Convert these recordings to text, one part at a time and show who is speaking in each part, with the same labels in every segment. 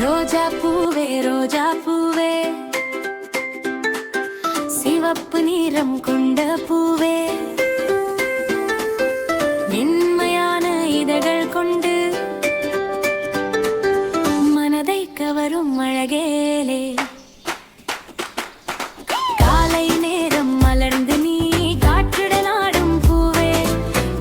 Speaker 1: ரோஜா பூவே ரோஜா பூவே, சிவப்பு நிறம் கொண்ட பூவே, மென்மையான இதழ்கள் கொண்டு மனதை கவரும் அழகேலே. காலை நேரம் மலர்ந்து நீ காற்றுடன் ஆடும் பூவே,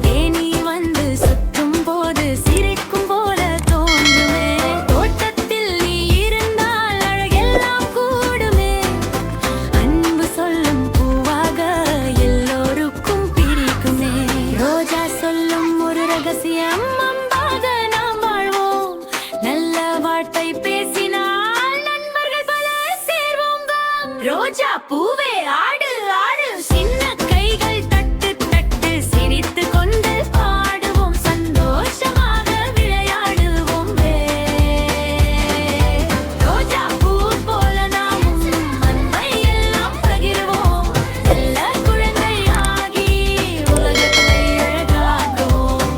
Speaker 1: தேனி வந்து சுற்றும் போது சிரிக்கும் போல தோன்றுமே. தோட்டத்தில் நீ இருந்தால் அழகெல்லாம் கூடுமே. அன்பு சொல்லும் பூவாக எல்லோருக்கும் பிடிக்குமே. ரோஜா சொல்லும் ஒரு ரகசியம், அம்பாக நாம் வாழ்வோம். நல்ல வார்த்தை பேசினால் நண்பர்கள் பல சேர்வோம். ரோஜா பூவே ஆடு ஆடு, சின்ன கைகள் தட்டு தட்டு, சிரித்து கொண்டு பாடுவோம், சந்தோஷமாக விளையாடுவோம். ரோஜா பூ போல நாமும் அன்பை எல்லாம் பகிர்வோம். நல்ல குழந்தையாகி உலகத்தை அழகாக்குவோம்.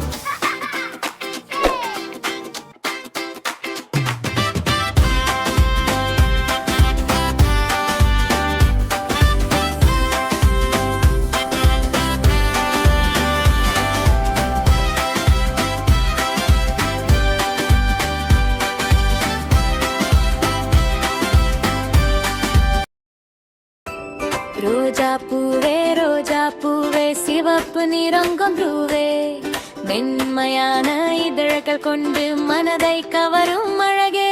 Speaker 1: ரோஜா பூவே, சிவப்பு நிறங்கும் பூவே, மென்மையான இதழ்கள் கொண்டு மனதை கவரும் அழகே.